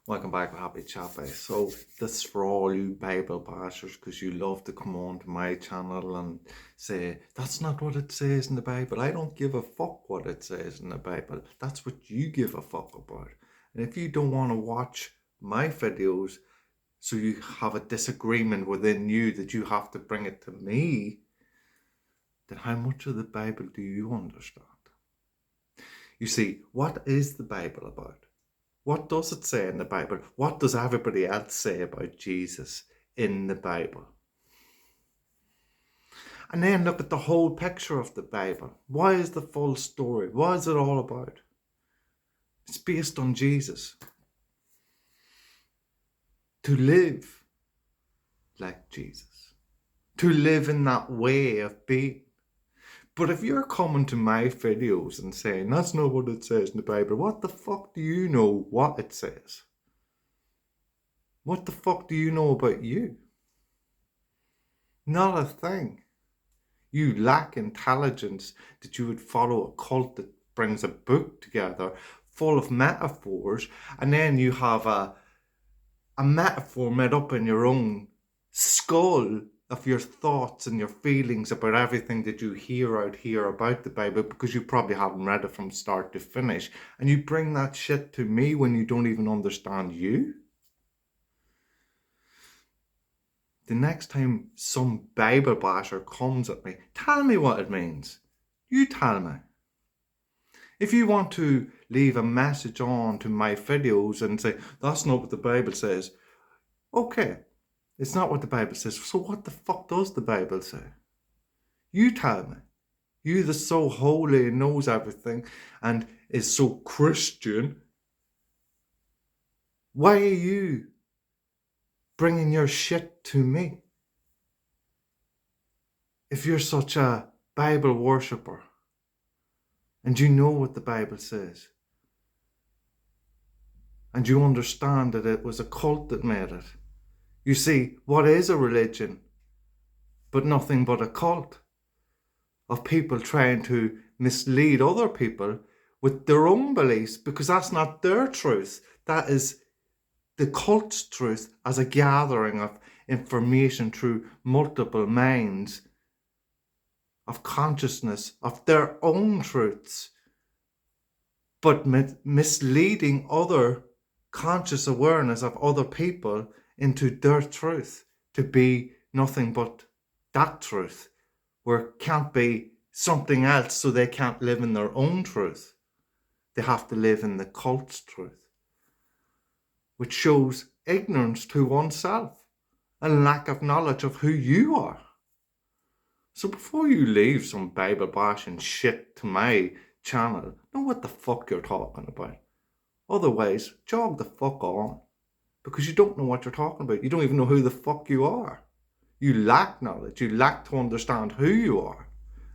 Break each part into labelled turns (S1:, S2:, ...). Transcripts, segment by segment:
S1: Welcome back to Happy Chappy. So this is for all you Bible bashers because you love to come on to my channel and say, that's not what it says in the Bible. I don't give a fuck what it says in the Bible. That's what you give a fuck about. And if you don't want to watch my videos so you have a disagreement within you that you have to bring it to me, then how much of the Bible do you understand? You see, what is the Bible about? What does it say in the Bible? What does everybody else say about Jesus in the Bible? And then look at the whole picture of the Bible. Why is the full story? What is it all about? It's based on Jesus. To live like Jesus. To live in that way of being. But if you're coming to my videos and saying, that's not what it says in the Bible, what the fuck do you know what it says? What the fuck do you know about you? Not a thing. You lack intelligence that you would follow a cult that brings a book together full of metaphors, and then you have a metaphor made up in your own skull of your thoughts and your feelings about everything that you hear out here about the Bible because you probably haven't read it from start to finish, and you bring that shit to me when you don't even understand you. The next time some Bible basher comes at me, tell me what it means. You tell me. If you want to leave a message on to my videos and say, that's not what the Bible says, okay, it's not what the Bible says. So what the fuck does the Bible say? You tell me. You that's so holy and knows everything and is so Christian, why are you bringing your shit to me? If you're such a Bible worshipper and you know what the Bible says and you understand that it was a cult that made it, you see, what is a religion but nothing but a cult of people trying to mislead other people with their own beliefs, because that's not their truth. That is the cult's truth as a gathering of information through multiple minds of consciousness of their own truths, but misleading other conscious awareness of other people into their truth to be nothing but that truth, where it can't be something else, so they can't live in their own truth. They have to live in the cult's truth, which shows ignorance to oneself and lack of knowledge of who you are. So before you leave some Bible bashing shit to my channel, know what the fuck you're talking about. Otherwise, jog the fuck on, because you don't know what you're talking about. You don't even know who the fuck you are. You lack knowledge. You lack to understand who you are.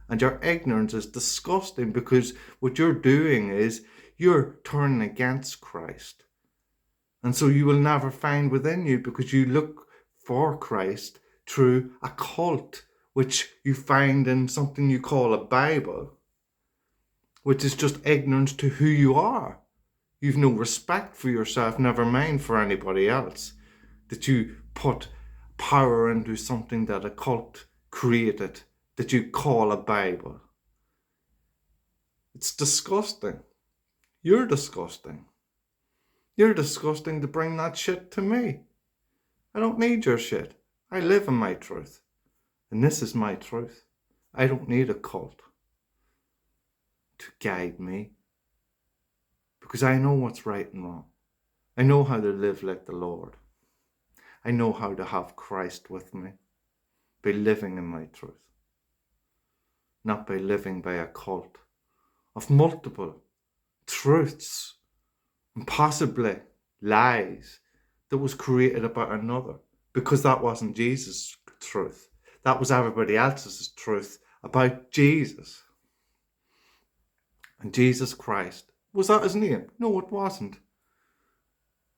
S1: And your ignorance is disgusting, because what you're doing is you're turning against Christ. And so you will never find within you, because you look for Christ through a cult, which you find in something you call a Bible, which is just ignorance to who you are. You've no respect for yourself, never mind for anybody else, that you put power into something that a cult created, that you call a Bible. It's disgusting. You're disgusting. You're disgusting to bring that shit to me. I don't need your shit. I live in my truth. And this is my truth. I don't need a cult to guide me, because I know what's right and wrong. I know how to live like the Lord. I know how to have Christ with me by living in my truth, not by living by a cult of multiple truths and possibly lies that was created about another, because that wasn't Jesus' truth. That was everybody else's truth about Jesus. And Jesus Christ, was that his name? No, it wasn't.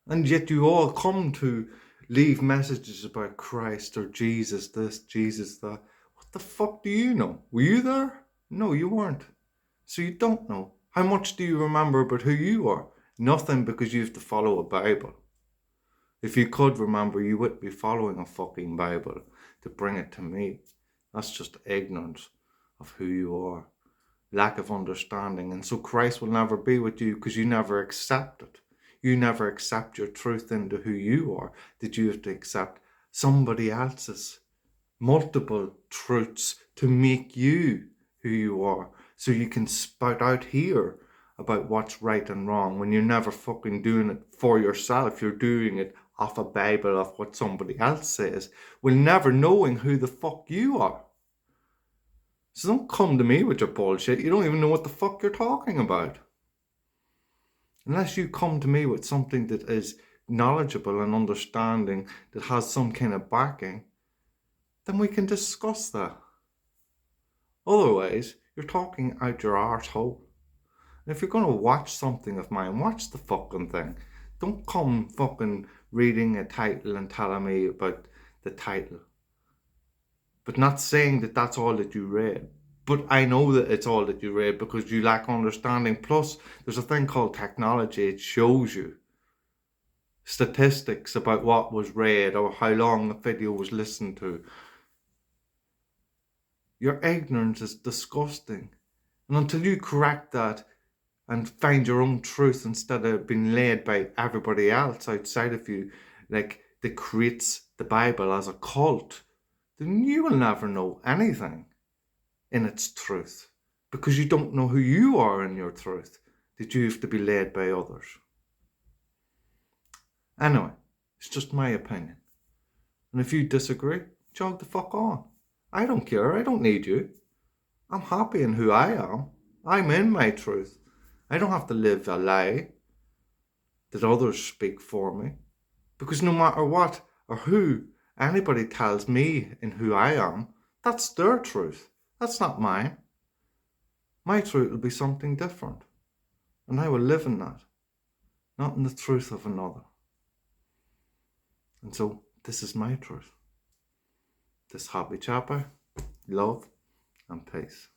S1: And yet you all come to leave messages about Christ or Jesus this, Jesus that. What the fuck do you know? Were you there? No, you weren't. So you don't know. How much do you remember about who you are? Nothing, because you have to follow a Bible. If you could remember, you wouldn't be following a fucking Bible to bring it to me. That's just ignorance of who you are, lack of understanding. And so Christ will never be with you because you never accept it. You never accept your truth into who you are. That you have to accept somebody else's multiple truths to make you who you are. So you can spout out here about what's right and wrong when you're never fucking doing it for yourself. You're doing it off a Bible, of what somebody else says, while never knowing who the fuck you are. So don't come to me with your bullshit. You don't even know what the fuck you're talking about. Unless you come to me with something that is knowledgeable and understanding, that has some kind of backing, then we can discuss that. Otherwise, you're talking out your arsehole. And if you're going to watch something of mine, watch the fucking thing. Don't come fucking reading a title and telling me about the title. But not saying that that's all that you read. But I know that it's all that you read because you lack understanding. Plus, there's a thing called technology. It shows you statistics about what was read or how long the video was listened to. Your ignorance is disgusting. And until you correct that and find your own truth instead of being led by everybody else outside of you, like that creates the Bible as a cult, then you will never know anything in its truth, because you don't know who you are in your truth, that you have to be led by others. Anyway, it's just my opinion. And if you disagree, jog the fuck on. I don't care. I don't need you. I'm happy in who I am. I'm in my truth. I don't have to live a lie that others speak for me. Because no matter what or who anybody tells me in who I am, that's their truth. That's not mine. My truth will be something different. And I will live in that, not in the truth of another. And so this is my truth. This happy chapter, love and peace.